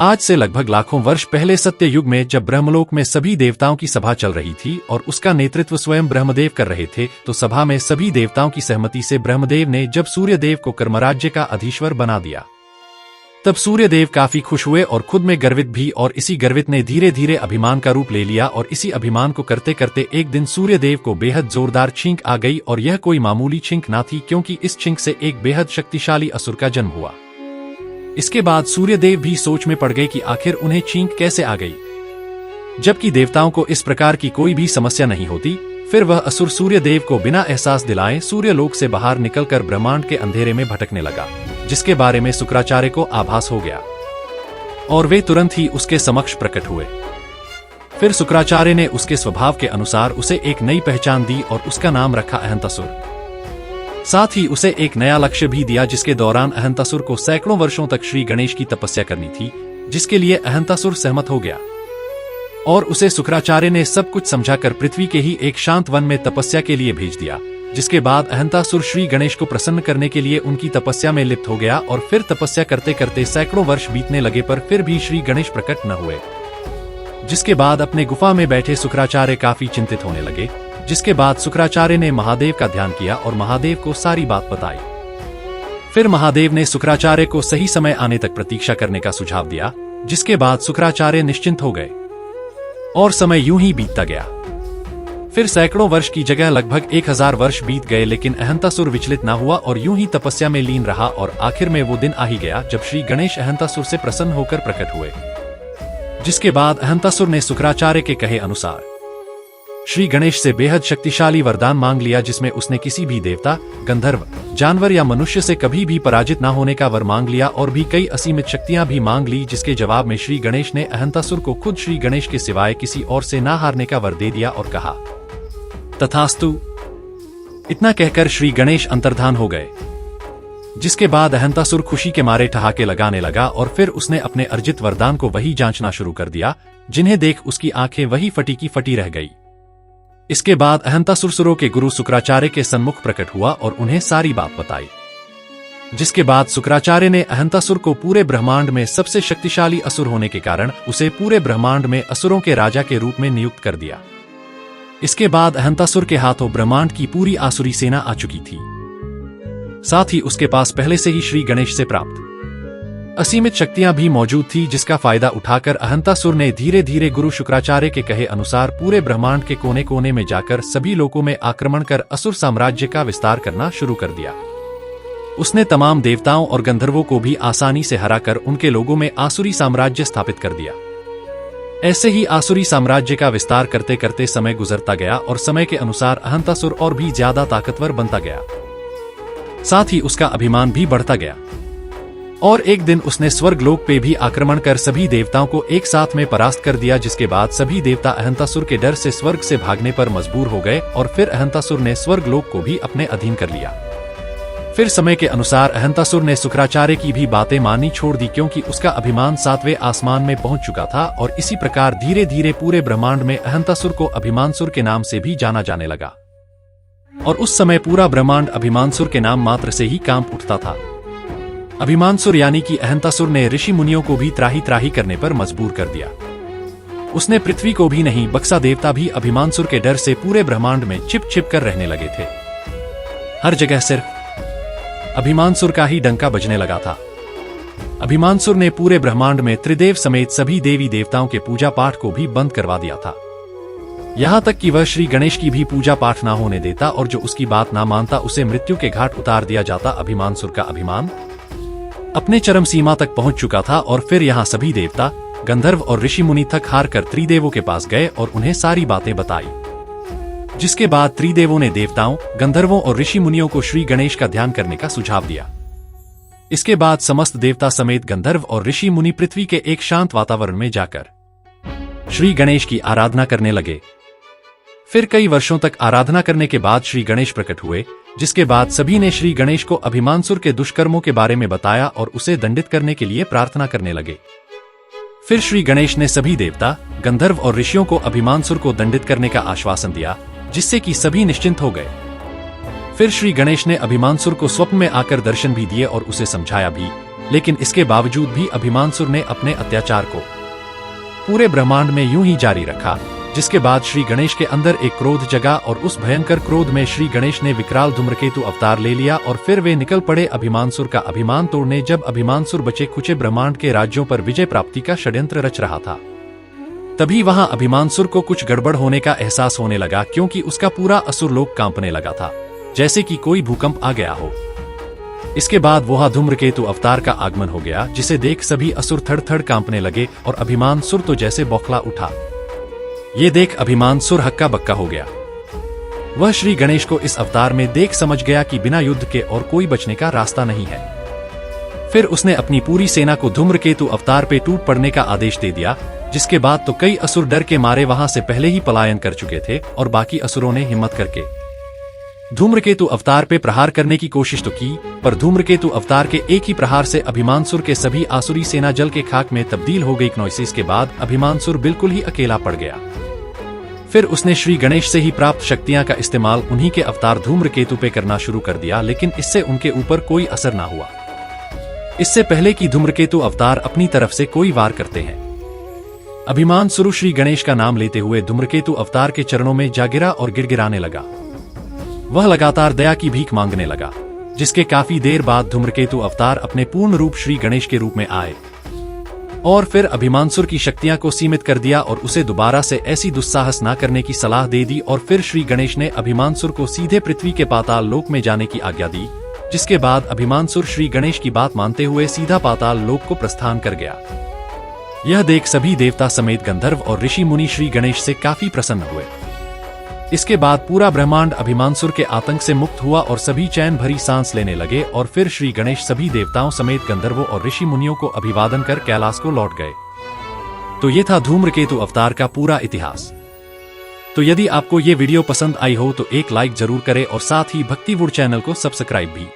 आज से लगभग लाखों वर्ष पहले सत्य युग में जब ब्रह्मलोक में सभी देवताओं की सभा चल रही थी और उसका नेतृत्व स्वयं ब्रह्मदेव कर रहे थे, तो सभा में सभी देवताओं की सहमति से ब्रह्मदेव ने जब सूर्यदेव को कर्मराज्य का अधीश्वर बना दिया, तब सूर्यदेव काफी खुश हुए और खुद में गर्वित भी, और इसी गर्वित ने धीरे धीरे अभिमान का रूप ले लिया। और इसी अभिमान को करते करते एक दिन सूर्यदेव को बेहद जोरदार छींक आ गई, और यह कोई मामूली छींक ना थी, क्योंकि इस छींक से एक बेहद शक्तिशाली असुर का जन्म हुआ। इसके बाद सूर्यदेव भी सोच में पड़ गए कि आखिर उन्हें छींक कैसे आ गई, जबकि देवताओं को इस प्रकार की कोई भी समस्या नहीं होती। फिर वह असुर सूर्यदेव को बिना एहसास दिलाए सूर्यलोक से बाहर निकलकर ब्रह्मांड के अंधेरे में भटकने लगा, जिसके बारे में शुक्राचार्य को आभास हो गया और वे तुरंत ही उसके समक्ष प्रकट हुए। फिर शुक्राचार्य ने उसके स्वभाव के अनुसार उसे एक नई पहचान दी और उसका नाम रखा अहंतासुर। साथ ही उसे एक नया लक्ष्य भी दिया, जिसके दौरान अहंतासुर को सैकड़ों वर्षों तक श्री गणेश की तपस्या करनी थी, जिसके लिए अहंतासुर सहमत हो गया और उसे शुक्राचार्य ने सब कुछ समझाकर पृथ्वी के ही एक शांत वन में तपस्या के लिए भेज दिया। जिसके बाद अहंतासुर श्री गणेश को प्रसन्न करने के लिए उनकी तपस्या में लिप्त हो गया और फिर तपस्या करते करते सैकड़ों वर्ष बीतने लगे, पर फिर भी श्री गणेश प्रकट न हुए। जिसके बाद अपने गुफा में बैठे शुक्राचार्य काफी चिंतित होने लगे। जिसके बाद शुक्राचार्य ने महादेव का ध्यान किया और महादेव को सारी बात बताई। फिर महादेव ने शुक्राचार्य को सही समय आने तक प्रतीक्षा करने का सुझाव दिया, जिसके बाद शुक्राचार्य निश्चिंत हो गए और समय यूं ही बीतता गया। फिर सैकड़ों वर्ष की जगह लगभग 1000 वर्ष बीत गए, लेकिन अहंतासुर विचलित न हुआ और यूं ही तपस्या में लीन रहा। और आखिर में वो दिन आ ही गया जब श्री गणेश अहंतासुर से प्रसन्न होकर प्रकट हुए। जिसके बाद अहंतासुर ने शुक्राचार्य के कहे अनुसार श्री गणेश से बेहद शक्तिशाली वरदान मांग लिया, जिसमें उसने किसी भी देवता, गंधर्व, जानवर या मनुष्य से कभी भी पराजित न होने का वर मांग लिया और भी कई असीमित शक्तियां भी मांग ली। जिसके जवाब में श्री गणेश ने अहंतासुर को खुद श्री गणेश के सिवाय किसी और से ना हारने का वर दे दिया और कहा, तथास्तु। इतना कहकर श्री गणेश अंतर्धान हो गए। जिसके बाद अहंतासुर खुशी के मारे ठहाके लगाने लगा और फिर उसने अपने अर्जित वरदान को वही जांचना शुरू कर दिया, जिन्हें देख उसकी आंखें वही फटी की फटी रह गई। इसके बाद अहंतासुर सुरों के गुरु शुक्राचार्य के सन्मुख प्रकट हुआ और उन्हें सारी बात बताई। जिसके बाद शुक्राचार्य ने अहंतासुर को पूरे ब्रह्मांड में सबसे शक्तिशाली असुर होने के कारण उसे पूरे ब्रह्मांड में असुरों के राजा के रूप में नियुक्त कर दिया। इसके बाद अहंतासुर के हाथों ब्रह्मांड की पूरी आसुरी सेना आ चुकी थी। साथ ही उसके पास पहले से ही श्री गणेश से प्राप्त असीमित शक्तियां भी मौजूद थी, जिसका फायदा उठाकर अहंतासुर ने धीरे धीरे गुरु शुक्राचार्य के कहे अनुसार पूरे ब्रह्मांड के कोने कोने में जाकर सभी लोकों में आक्रमण कर असुर साम्राज्य का विस्तार करना शुरू कर दिया। उसने तमाम देवताओं और गंधर्वों को भी आसानी से हराकर उनके लोगों में आसुरी साम्राज्य स्थापित कर दिया। ऐसे ही आसुरी साम्राज्य का विस्तार करते करते समय गुजरता गया और समय के अनुसार अहंतासुर और भी ज्यादा ताकतवर बनता गया। साथ ही उसका अभिमान भी बढ़ता गया और एक दिन उसने स्वर्गलोक पे भी आक्रमण कर सभी देवताओं को एक साथ में परास्त कर दिया। जिसके बाद सभी देवता अहंतासुर के डर से स्वर्ग से भागने पर मजबूर हो गए और फिर अहंतासुर ने स्वर्गलोक को भी अपने अधीन कर लिया। फिर समय के अनुसार अहंतासुर ने शुक्राचार्य की भी बातें माननी छोड़ दी, क्योंकि उसका अभिमान 7वें आसमान में पहुंच चुका था। और इसी प्रकार धीरे धीरे पूरे ब्रह्मांड में अहंतासुर को अभिमानसुर के नाम से भी जाना जाने लगा और उस समय पूरा ब्रह्मांड अभिमानसुर के नाम मात्र से ही कांप उठता था। अभिमानसुर यानी कि अहंतासुर ने ऋषि मुनियों को भी त्राही त्राही करने पर मजबूर कर दिया। उसने पृथ्वी को भी नहीं, बक्सा देवता भी अभिमानसुर के डर से पूरे ब्रह्मांड में छिप छिप कर रहने लगे थे। हर जगह सिर्फ अभिमानसुर का ही डंका बजने लगा था। अभिमानसुर ने पूरे ब्रह्मांड में त्रिदेव समेत सभी देवी देवताओं के पूजा पाठ को भी बंद करवा दिया था। यहाँ तक कि वह श्री गणेश की भी पूजा पाठ ना होने देता और जो उसकी बात ना मानता उसे मृत्यु के घाट उतार दिया जाता। अभिमानसुर का अभिमान अपने चरम सीमा तक पहुंच चुका था और फिर यहाँ सभी देवता, गंधर्व और ऋषि मुनि थक हार कर त्रिदेवों के पास गए और उन्हें सारी बातें बताई। जिसके बाद त्रिदेवों ने देवताओं, गंधर्वों और ऋषि मुनियों को श्री गणेश का ध्यान करने का सुझाव दिया। इसके बाद समस्त देवता समेत गंधर्व और ऋषि मुनि पृथ्वी के एक शांत वातावरण में जाकर श्री गणेश की आराधना करने लगे। फिर कई वर्षों तक आराधना करने के बाद श्री गणेश प्रकट हुए। जिसके बाद सभी ने श्री गणेश को अभिमानसुर के दुष्कर्मों के बारे में बताया और उसे दंडित करने के लिए प्रार्थना करने लगे। फिर श्री गणेश ने सभी देवता, गंधर्व और ऋषियों को अभिमानसुर को दंडित करने का आश्वासन दिया, जिससे कि सभी निश्चिंत हो गए। फिर श्री गणेश ने अभिमानसुर को स्वप्न में आकर दर्शन भी दिए और उसे समझाया भी लेकिन इसके बावजूद भी अभिमानसुर ने अपने अत्याचार को पूरे ब्रह्मांड में यूं ही जारी रखा, जिसके बाद श्री गणेश के अंदर एक क्रोध जगा और उस भयंकर क्रोध में श्री गणेश ने विकराल धूम्रकेतु अवतार ले लिया और फिर वे निकल पड़े अभिमानसुर का अभिमान तोड़ने। जब अभिमानसुर बचे खुचे ब्रह्मांड के राज्यों पर विजय प्राप्ति का षड्यंत्र रच रहा था, तभी वहां अभिमानसुर को कुछ गड़बड़ होने का एहसास होने लगा, क्योंकि उसका पूरा असुरलोक कांपने लगा था, जैसे कि कोई भूकंप आ गया हो। इसके बाद वहां धूम्रकेतु अवतार का आगमन हो गया, जिसे देख सभी असुर थड़ थड़ कांपने लगे और अभिमानसुर तो जैसे बौखला उठा। ये देख अभिमानसुर हक्का बक्का हो गया। वह श्री गणेश को इस अवतार में देख समझ गया कि बिना युद्ध के और कोई बचने का रास्ता नहीं है। फिर उसने अपनी पूरी सेना को धूम्रकेतु अवतार पे टूट पड़ने का आदेश दे दिया, जिसके बाद तो कई असुर डर के मारे वहां से पहले ही पलायन कर चुके थे और बाकी असुरों ने हिम्मत करके धूम्रकेतु अवतार पे प्रहार करने की कोशिश तो की, पर धूम्रकेतु अवतार के एक ही प्रहार से अभिमानसुर के सभी आसुरी सेना जल के खाक में तब्दील हो गई। क्नोसिस के बाद अभिमानसुर बिल्कुल ही अकेला पड़ गया। फिर उसने श्री गणेश से ही प्राप्त शक्तियां का इस्तेमाल उन्हीं के अवतार धूम्रकेतु पे करना शुरू कर दिया, लेकिन इससे उनके ऊपर कोई असर ना हुआ। इससे पहले कि धूम्रकेतु अवतार अपनी तरफ से कोई वार करते हैं, अभिमानसुर श्री गणेश का नाम लेते हुए धूम्रकेतु अवतार के चरणों में जा गिरा और गिड़गिड़ाने लगा। वह लगातार दया की भीख मांगने लगा, जिसके काफी देर बाद धूम्रकेतु अवतार अपने पूर्ण रूप श्री गणेश के रूप में आए और फिर अभिमानसुर की शक्तियां को सीमित कर दिया और उसे दोबारा से ऐसी दुस्साहस न करने की सलाह दे दी। और फिर श्री गणेश ने अभिमानसुर को सीधे पृथ्वी के पाताल लोक में जाने की आज्ञा दी, जिसके बाद अभिमानसुर श्री गणेश की बात मानते हुए सीधा पाताल लोक को प्रस्थान कर गया। यह देख सभी देवता समेत गंधर्व और ऋषि मुनि श्री गणेश से काफी प्रसन्न हुए। इसके बाद पूरा ब्रह्मांड अभिमानसुर के आतंक से मुक्त हुआ और सभी चैन भरी सांस लेने लगे और फिर श्री गणेश सभी देवताओं समेत गंधर्वों और ऋषि मुनियों को अभिवादन कर कैलाश को लौट गए। तो ये था धूम्रकेतु अवतार का पूरा इतिहास। तो यदि आपको ये वीडियो पसंद आई हो तो एक लाइक जरूर करें और साथ ही भक्तिवुड चैनल को सब्सक्राइब भी।